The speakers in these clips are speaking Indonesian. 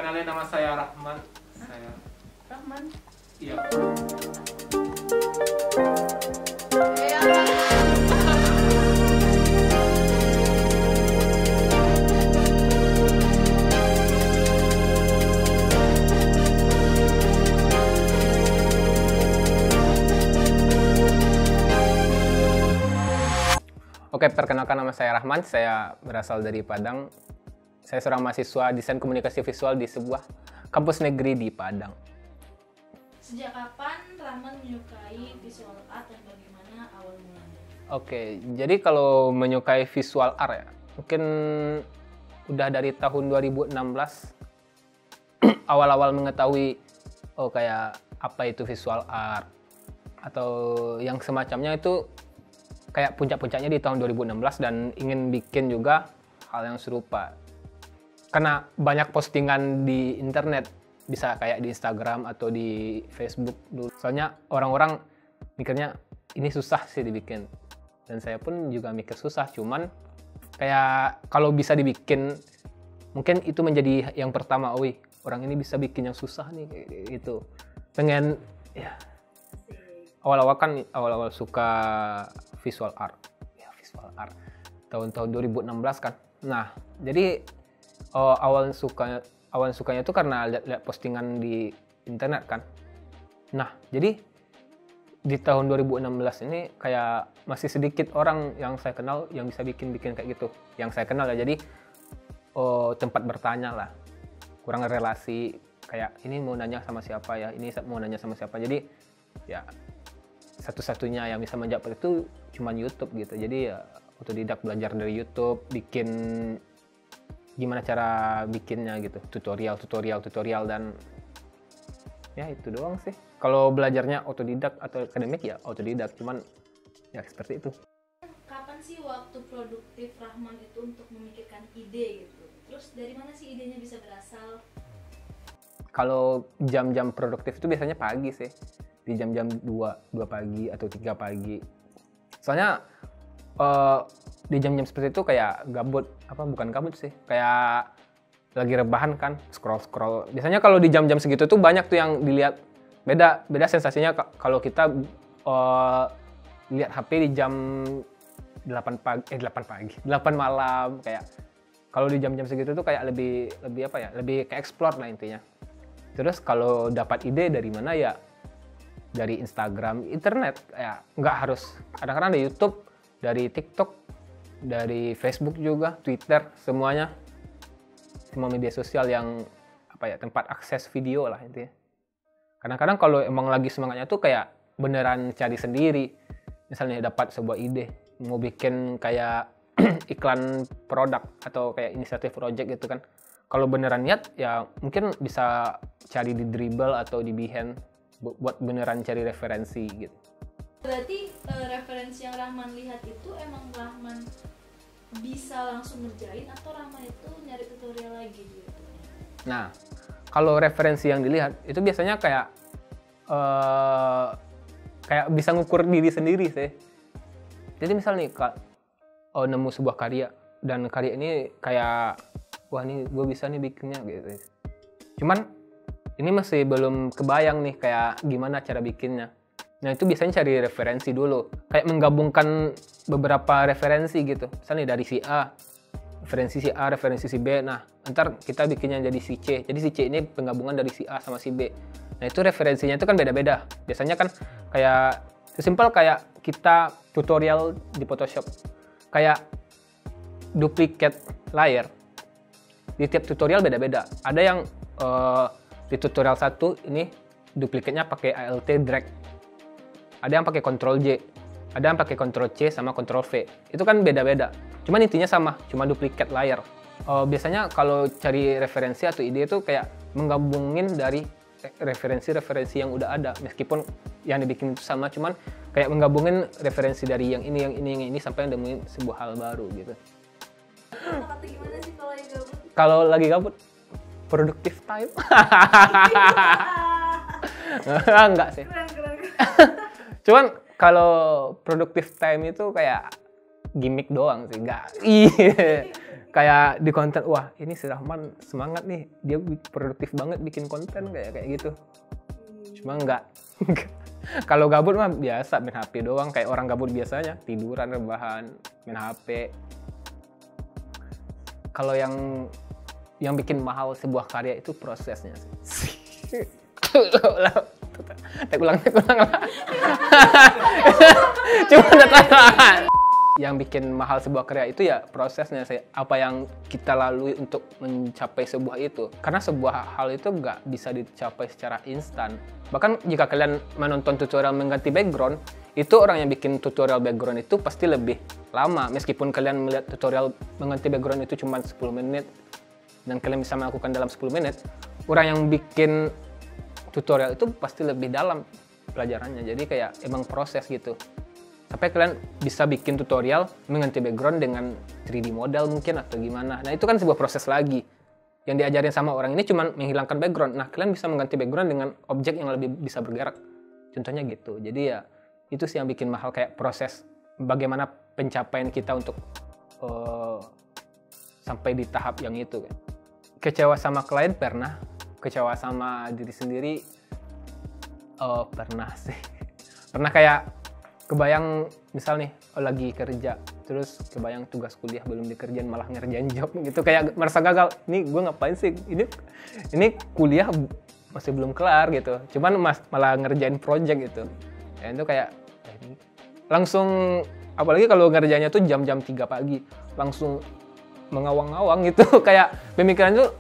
Kenalin, nama saya Rahman. Saya Rahman. iya. Oke, perkenalkan, nama saya Rahman, saya berasal dari Padang. Saya seorang mahasiswa desain komunikasi visual di sebuah kampus negeri di Padang. Sejak kapan Rahman menyukai visual art dan bagaimana awal mulanya? Oke, jadi kalau menyukai visual art ya, mungkin udah dari tahun 2016 awal-awal mengetahui kayak apa itu visual art atau yang semacamnya itu kayak puncak-puncaknya di tahun 2016 dan ingin bikin juga hal yang serupa. Karena banyak postingan di internet, bisa kayak di Instagram atau di Facebook dulu. Soalnya orang-orang mikirnya ini susah sih dibikin. Dan saya pun juga mikir susah, cuman kayak kalau bisa dibikin, mungkin itu menjadi yang pertama, orang ini bisa bikin yang susah nih, kayak gitu. Pengen, ya, awal-awal suka visual art, tahun-tahun 2016 kan. Nah, jadi awal sukanya itu karena lihat postingan di internet kan. Nah, jadi di tahun 2016 ini kayak masih sedikit orang yang saya kenal yang bisa bikin kayak gitu. Yang saya kenal ya, jadi tempat bertanya lah, kurang relasi, kayak ini mau nanya sama siapa ya, ini mau nanya sama siapa. Jadi ya satu-satunya yang bisa menjawab itu cuma YouTube gitu. Jadi ya otodidak, belajar dari YouTube, bikin gimana cara bikinnya gitu, tutorial dan ya itu doang sih. Kalau belajarnya otodidak atau akademik ya otodidak, cuman ya seperti itu. Kapan sih waktu produktif Rahman itu untuk memikirkan ide gitu? Terus dari mana sih idenya bisa berasal? Kalau jam-jam produktif itu biasanya pagi sih, di jam-jam 2 pagi atau 3 pagi. Soalnya di jam-jam seperti itu kayak bukan gabut sih, kayak lagi rebahan kan, scroll. Biasanya kalau di jam-jam segitu tuh banyak tuh yang dilihat, beda sensasinya kalau kita lihat HP di jam 8 malam. Kayak kalau di jam-jam segitu tuh kayak lebih ke explore lah intinya. Terus kalau dapat ide dari mana ya, dari Instagram, internet, ya nggak harus, kadang-kadang dari YouTube, dari TikTok, dari Facebook juga, Twitter, semua media sosial yang tempat akses video lah intinya. Kadang-kadang kalau emang lagi semangatnya tuh kayak beneran cari sendiri. Misalnya dapat sebuah ide, mau bikin kayak iklan produk atau kayak inisiatif project gitu kan. Kalau beneran niat ya mungkin bisa cari di Dribbble atau di Behance buat beneran cari referensi gitu. Berarti referensi yang Rahman lihat itu emang Rahman bisa langsung ngerjain atau Rahman itu nyari tutorial lagi gitu? Nah, kalau referensi yang dilihat itu biasanya kayak bisa ngukur diri sendiri sih. Jadi misal nih nemu sebuah karya dan karya ini kayak wah ini gue bisa nih bikinnya gitu. Cuman ini masih belum kebayang nih kayak gimana cara bikinnya. Nah itu biasanya cari referensi dulu, kayak menggabungkan beberapa referensi gitu. Misalnya dari si A, referensi si B. Nah ntar kita bikinnya jadi si C. Jadi si C ini penggabungan dari si A sama si B. Nah itu referensinya itu kan beda-beda. Biasanya kan kayak sesimpel kayak kita tutorial di Photoshop, kayak duplicate layer. Di tiap tutorial beda-beda. Ada yang di tutorial 1 ini duplikatnya pakai ALT drag. Ada yang pakai Ctrl J, ada yang pakai Ctrl C sama Ctrl V. Itu kan beda-beda. Cuman intinya sama, cuma duplicate layer. Biasanya kalau cari referensi atau ide itu kayak menggabungin dari referensi-referensi yang udah ada. Meskipun yang dibikin itu sama, cuman kayak menggabungin referensi dari yang ini sampai nemuin sebuah hal baru gitu. Kata gimana sih kalau lagi gabut? Kalau lagi gabut, productive time. Enggak sih. Keren. Cuman kalau productive time itu kayak gimmick doang sih, nggak iya. Kayak di konten, wah ini si Rahman semangat nih, dia produktif banget bikin konten kayak gitu. Cuma nggak kalau gabut mah biasa main HP doang, kayak orang gabut biasanya, tiduran, rebahan, main HP. Kalau yang bikin mahal sebuah karya itu prosesnya sih. Ulang lah. Cuma tahan. Yang bikin mahal sebuah karya itu ya prosesnya sih. Apa yang kita lalui untuk mencapai sebuah itu. Karena sebuah hal itu nggak bisa dicapai secara instan. Bahkan jika kalian menonton tutorial mengganti background, itu orang yang bikin tutorial background itu pasti lebih lama. Meskipun kalian melihat tutorial mengganti background itu cuma 10 menit, dan kalian bisa melakukan dalam 10 menit, orang yang bikin tutorial itu pasti lebih dalam pelajarannya. Jadi kayak emang proses gitu. Sampai kalian bisa bikin tutorial mengganti background dengan 3D model mungkin atau gimana. Nah itu kan sebuah proses lagi. Yang diajarin sama orang ini cuma menghilangkan background. Nah kalian bisa mengganti background dengan objek yang lebih bisa bergerak. Contohnya gitu. Jadi ya itu sih yang bikin mahal, kayak proses bagaimana pencapaian kita untuk sampai di tahap yang itu. Kecewa sama klien pernah. Kecewa sama diri sendiri pernah sih. Pernah kayak kebayang misal nih lagi kerja, terus kebayang tugas kuliah belum dikerjain, malah ngerjain job gitu, kayak merasa gagal. Ini gue ngapain sih, ini kuliah masih belum kelar gitu, cuman malah ngerjain project gitu. Ya itu kayak langsung, apalagi kalau ngerjainnya tuh jam-jam 3 pagi, langsung mengawang-awang gitu. Kayak pemikiran tuh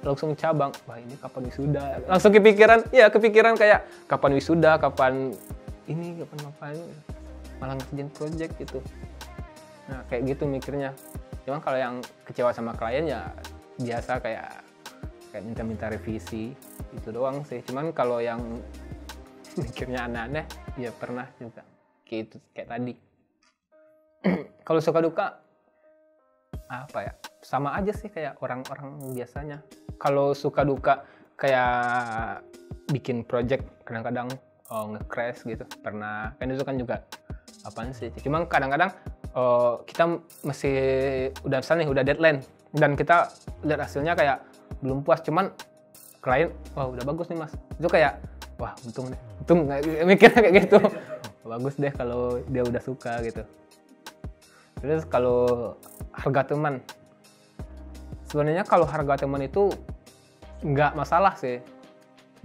langsung cabang, wah ini kapan wisuda, langsung kepikiran kayak kapan wisuda, kapan ini, kapan ngapain, malah ngerjain project gitu. Nah kayak gitu mikirnya. Cuman kalau yang kecewa sama klien ya biasa kayak minta-minta revisi, itu doang sih. Cuman kalau yang mikirnya aneh-aneh ya pernah juga gitu, kayak tadi. Kalau suka duka apa ya, sama aja sih kayak orang-orang biasanya. Kalau suka duka kayak bikin project kadang-kadang nge-crash gitu, pernah. Kan itu kan juga apaan sih, cuman kadang-kadang kita masih udah deadline dan kita lihat hasilnya kayak belum puas, cuman klien wah udah bagus nih mas, itu kayak wah untung mikirnya kayak gitu. Bagus deh kalau dia udah suka gitu. Terus kalau harga teman, sebenarnya kalau harga teman itu nggak masalah sih.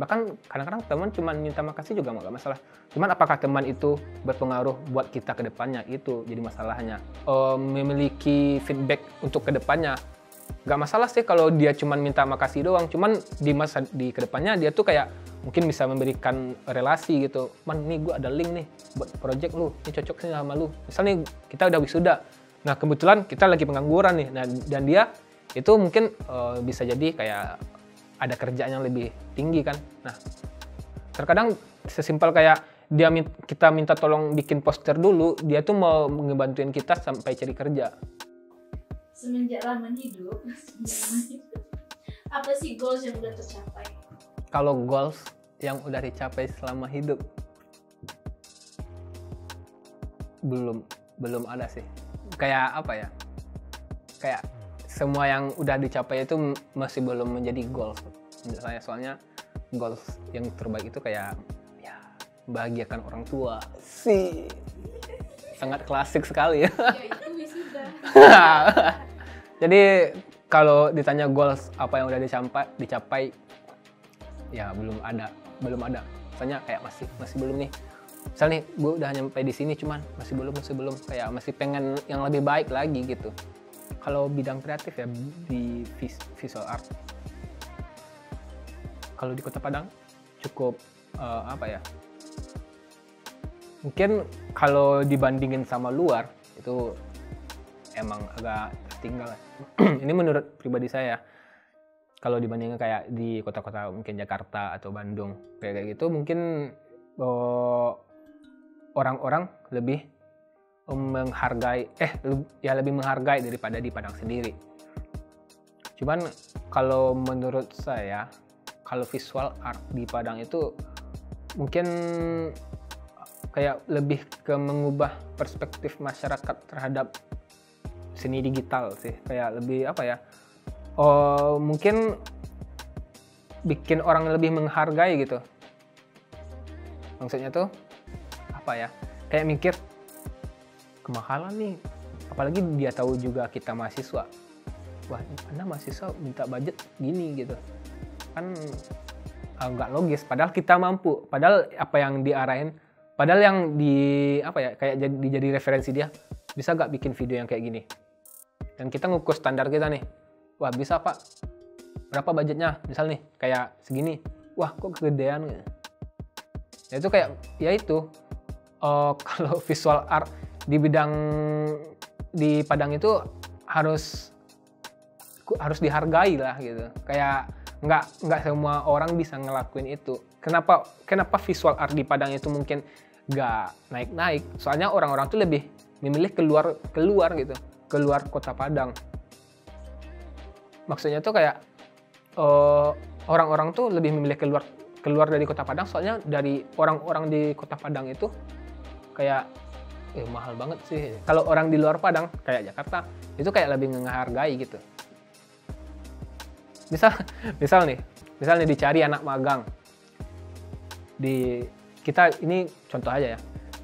Bahkan kadang-kadang teman cuma minta makasih juga nggak masalah. Cuman apakah teman itu berpengaruh buat kita ke depannya, itu jadi masalahnya. Memiliki feedback untuk ke depannya, nggak masalah sih kalau dia cuma minta makasih doang. Cuman di kedepannya dia tuh kayak mungkin bisa memberikan relasi gitu. Man, nih gue ada link nih buat project lu, ini cocok sih sama lu. Misal nih kita udah wisuda, nah kebetulan kita lagi pengangguran nih, nah, dan dia itu mungkin bisa jadi kayak ada kerjaan yang lebih tinggi kan. Nah terkadang sesimpel kayak kita minta tolong bikin poster dulu, dia tuh mau ngebantuin kita sampai cari kerja. Semenjak Rahman hidup, apa sih goals yang udah tercapai? Kalau goals yang udah dicapai selama hidup, belum ada sih. Kayak apa ya? Kayak semua yang udah dicapai itu masih belum menjadi goals menurut saya. Soalnya goals yang terbaik itu kayak ya bahagiakan orang tua sih. Sangat klasik sekali ya. Ya itu wisuda. Jadi kalau ditanya goals apa yang udah dicapai ya belum ada. Misalnya kayak masih belum nih. Misalnya nih gue udah nyampe di sini, cuman masih belum kayak masih pengen yang lebih baik lagi gitu. Kalau bidang kreatif ya di visual art. Kalau di Kota Padang cukup apa ya? Mungkin kalau dibandingin sama luar itu emang agak tertinggal. Ini menurut pribadi saya. Kalau dibandingin kayak di kota-kota mungkin Jakarta atau Bandung kayak gitu, mungkin orang-orang lebih lebih menghargai daripada di Padang sendiri. Cuman kalau menurut saya, kalau visual art di Padang itu mungkin kayak lebih ke mengubah perspektif masyarakat terhadap seni digital sih. Kayak lebih apa ya? Mungkin bikin orang lebih menghargai gitu. Maksudnya tuh apa ya? Kayak mikir kemahalan nih. Apalagi dia tahu juga kita mahasiswa. Wah, Anda mahasiswa minta budget gini gitu. Kan nggak logis. Padahal kita mampu. Padahal apa yang diarahin, padahal yang kayak jadi referensi dia, bisa nggak bikin video yang kayak gini? Dan kita ngukur standar kita nih. Wah, bisa Pak. Berapa budgetnya? Misal nih, kayak segini. Wah, kok kegedean gitu. Ya itu kayak, ya itu. Kalau visual art di Padang itu harus dihargai lah gitu. Kayak nggak semua orang bisa ngelakuin itu. Kenapa visual art di Padang itu mungkin nggak naik-naik? Soalnya orang-orang tuh lebih memilih keluar gitu, keluar kota Padang. Maksudnya tuh kayak orang-orang tuh lebih memilih keluar dari kota Padang, soalnya dari orang-orang di kota Padang itu kayak mahal banget sih. Kalau orang di luar Padang kayak Jakarta itu kayak lebih menghargai gitu. Misal nih dicari anak magang kita ini contoh aja ya.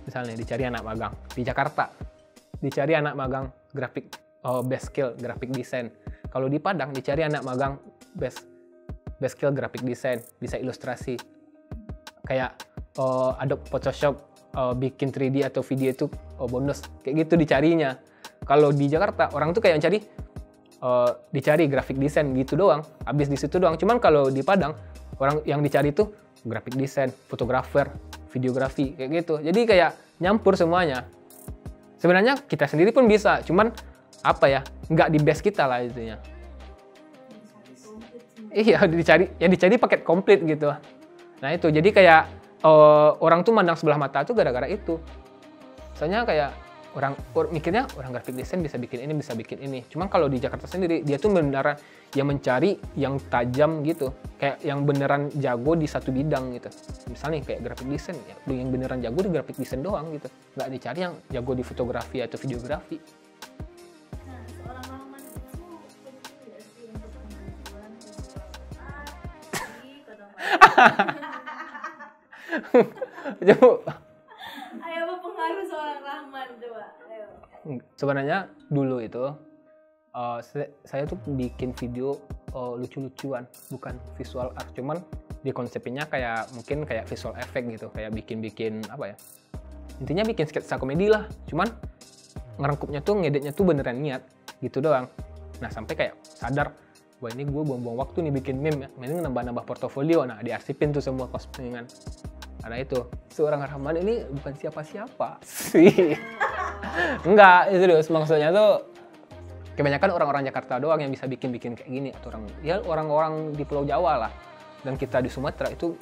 Misalnya dicari anak magang di Jakarta, dicari anak magang best skill graphic design. Kalau di Padang dicari anak magang best skill graphic design, bisa ilustrasi. Kayak Adobe Photoshop, bikin 3D atau video itu bonus. Kayak gitu dicarinya. Kalau di Jakarta orang tuh kayak dicari graphic design gitu doang, habis di situ doang. Cuman kalau di Padang orang yang dicari tuh graphic design, fotografer, videografi kayak gitu. Jadi kayak nyampur semuanya. Sebenarnya kita sendiri pun bisa, cuman apa ya, nggak di base kita lah itunya. Iya, dicari paket komplit gitu. Nah itu, jadi kayak orang tuh mandang sebelah mata tuh gara-gara itu. Soalnya kayak orang mikirnya orang graphic design bisa bikin ini, bisa bikin ini. Cuman kalau di Jakarta sendiri, dia tuh beneran yang mencari yang tajam gitu. Kayak yang beneran jago di satu bidang gitu. Misalnya kayak graphic design, ya, yang beneran jago di graphic design doang gitu. Nggak dicari yang jago di fotografi atau videografi. Nah, seorang Rahman itu penting nggak sih untuk kemajuan visual art di Kota Padang? Ayo, apa pengaruh seorang Rahman coba? Ayo. Sebenarnya dulu itu saya tuh bikin video lucu-lucuan, bukan visual art. Cuman di konsepnya kayak mungkin kayak visual effect gitu, kayak bikin apa ya? Intinya bikin sketsa komedi lah. Cuman ngerangkupnya tuh, ngeditnya tuh beneran niat gitu doang. Nah sampai kayak sadar, wah ini gue buang-buang waktu nih bikin meme ya. Ini nambah-nambah portofolio. Nah diarsipin tuh semua postingan. Karena itu seorang Rahman ini bukan siapa-siapa sih. Enggak, itu terus maksudnya tuh kebanyakan orang-orang Jakarta doang yang bisa bikin kayak gini, atau orang-orang di Pulau Jawa lah. Dan kita di Sumatera itu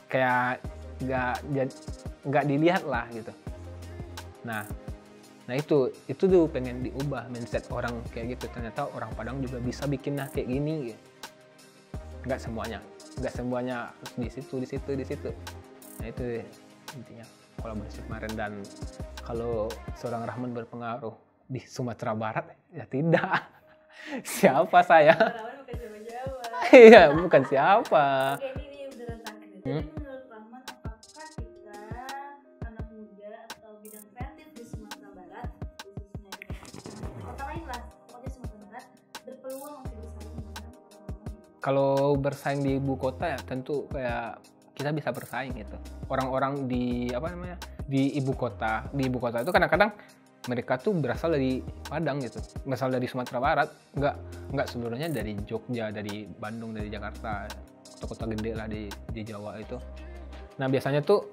kayak nggak dilihat lah gitu. Nah itu tuh pengen diubah mindset orang kayak gitu. Ternyata orang Padang juga bisa bikin kayak gini gitu. Nggak semuanya di situ. Nah itu intinya kolaborasi kemarin. Dan kalau seorang Rahman berpengaruh di Sumatera Barat, ya tidak. Siapa saya? Rahman bukan Jawa-Jawa. Iya, bukan siapa. Oke, ini udah terakhir. Jadi menurut Rahman, apakah kita anak muda atau bidang kreatif di Sumatera Barat, khususnya di kota lain lah, pokoknya Sumatera Barat, berpeluang untuk bersaing dengan orang-orang? Kalau bersaing di ibu kota ya tentu kayak kita bisa bersaing gitu. Orang-orang di ibu kota itu kadang-kadang mereka tuh berasal dari Padang gitu, berasal dari Sumatera Barat, nggak seluruhnya dari Jogja, dari Bandung, dari Jakarta, kota-kota gede lah di Jawa itu. Nah biasanya tuh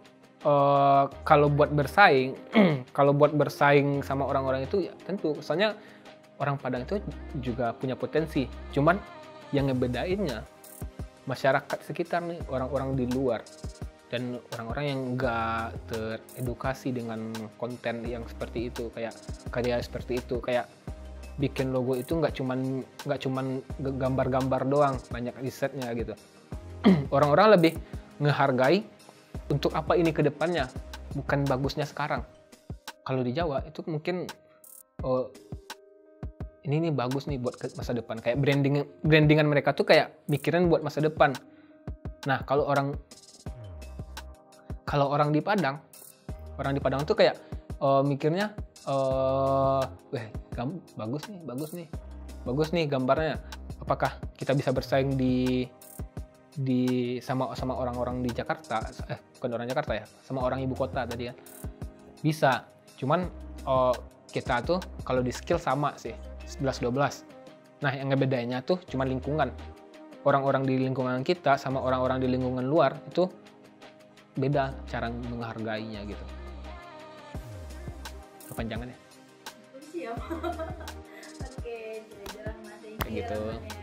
kalau buat bersaing sama orang-orang itu ya tentu, soalnya orang Padang itu juga punya potensi, cuman yang ngebedainnya masyarakat sekitar nih, orang-orang di luar dan orang-orang yang nggak teredukasi dengan konten yang seperti itu, kayak karya seperti itu, kayak bikin logo itu nggak cuman gambar-gambar doang, banyak risetnya gitu. Orang-orang lebih ngehargai untuk apa ini ke depannya. bukan bagusnya sekarang. Kalau di Jawa itu mungkin ini nih bagus nih buat masa depan. Kayak brandingan mereka tuh kayak mikirin buat masa depan. Nah, kalau orang di Padang tuh kayak mikirnya bagus nih gambarnya. Apakah kita bisa bersaing di sama orang-orang di Jakarta? Bukan orang Jakarta ya, sama orang ibu kota tadi kan. Bisa. Cuman kita tuh kalau di skill sama sih, 11-12. Nah, yang ngebedainnya tuh cuma lingkungan. Orang-orang di lingkungan kita sama orang-orang di lingkungan luar itu beda cara menghargainya gitu. Kepanjangannya. Siap. Oke, jadi Rahman, thank Kayak you gitu. Rahman ya.